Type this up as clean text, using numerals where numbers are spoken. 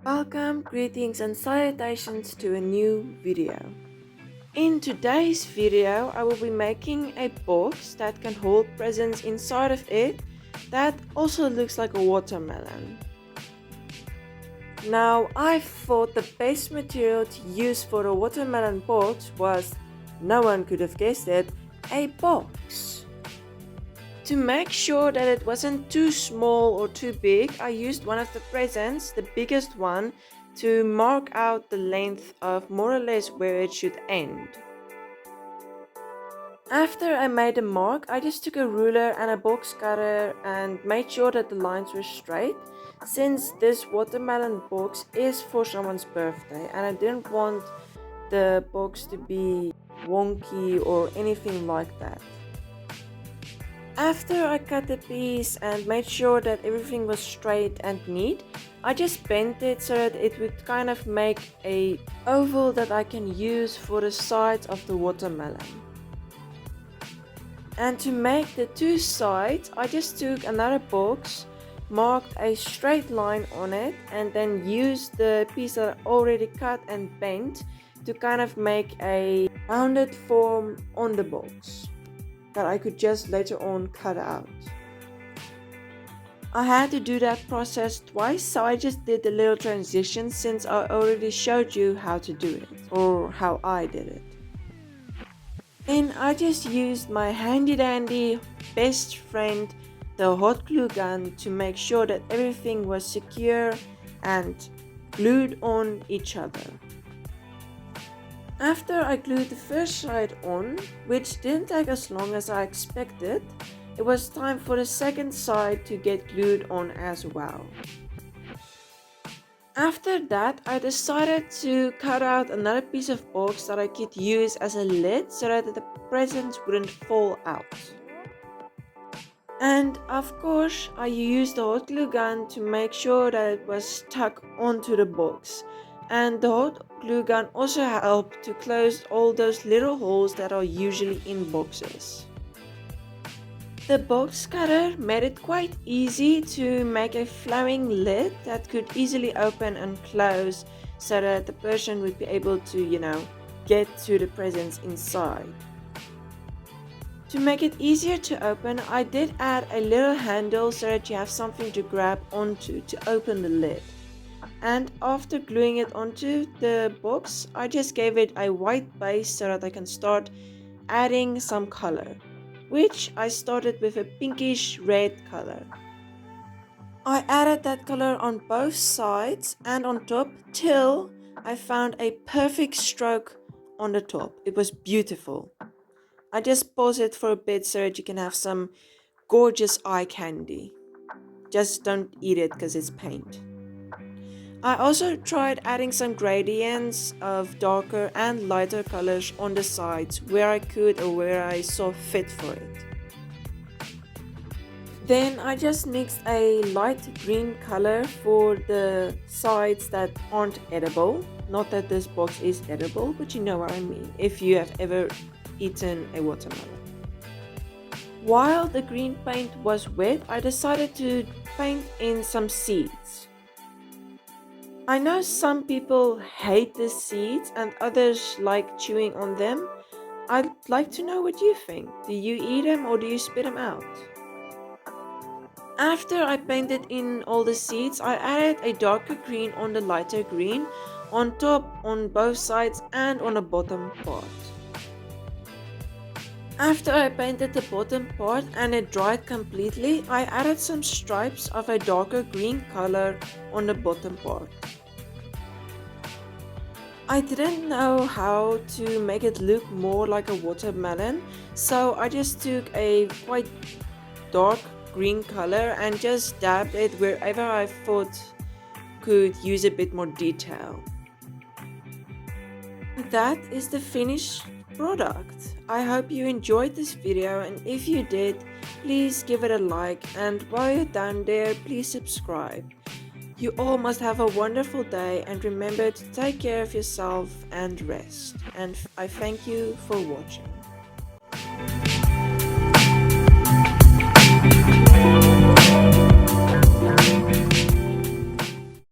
Welcome, greetings and salutations to a new video. In today's video, I will be making a box that can hold presents inside of it that also looks like a watermelon. Now, I thought the best material to use for a watermelon box was, no one could have guessed it, a box. To make sure that it wasn't too small or too big, I used one of the presents, the biggest one, to mark out the length of more or less where it should end. After I made a mark, I just took a ruler and a box cutter and made sure that the lines were straight, since this watermelon box is for someone's birthday and I didn't want the box to be wonky or anything like that. After I cut the piece and made sure that everything was straight and neat, I just bent it so that it would kind of make an oval that I can use for the sides of the watermelon. And to make the two sides, I just took another box, marked a straight line on it, and then used the piece that I already cut and bent to kind of make a rounded form on the box that I could just later on cut out. I had to do that process twice, so I just did a little transition since I already showed you how to do it, or how I did it. Then I just used my handy dandy best friend, the hot glue gun, to make sure that everything was secure and glued on each other. After I glued the first side on, which didn't take as long as I expected, it was time for the second side to get glued on as well. After that, I decided to cut out another piece of box that I could use as a lid so that the presents wouldn't fall out. And of course, I used the hot glue gun to make sure that it was stuck onto the box. And the hot glue gun also helped to close all those little holes that are usually in boxes. The box cutter made it quite easy to make a flowing lid that could easily open and close so that the person would be able to, get to the presents inside. To make it easier to open, I did add a little handle so that you have something to grab onto to open the lid. And after gluing it onto the box, I just gave it a white base so that I can start adding some color, which I started with a pinkish red color. I added that color on both sides and on top till I found a perfect stroke on the top. It was beautiful. I just paused it for a bit so that you can have some gorgeous eye candy. Just don't eat it because it's paint. I also tried adding some gradients of darker and lighter colors on the sides where I could or where I saw fit for it. Then I just mixed a light green color for the sides that aren't edible. Not that this box is edible, but you know what I mean, if you have ever eaten a watermelon. While the green paint was wet, I decided to paint in some seeds. I know some people hate the seeds and others like chewing on them. I'd like to know what you think. Do you eat them or do you spit them out? After I painted in all the seeds, I added a darker green on the lighter green, on top, on both sides and on the bottom part. After I painted the bottom part and it dried completely, I added some stripes of a darker green color on the bottom part. I didn't know how to make it look more like a watermelon, so I just took a quite dark green color and just dabbed it wherever I thought could use a bit more detail. That is the finished product. I hope you enjoyed this video, and if you did, please give it a like, and while you're down there, please subscribe. You all must have a wonderful day, and remember to take care of yourself and rest. And I thank you for watching.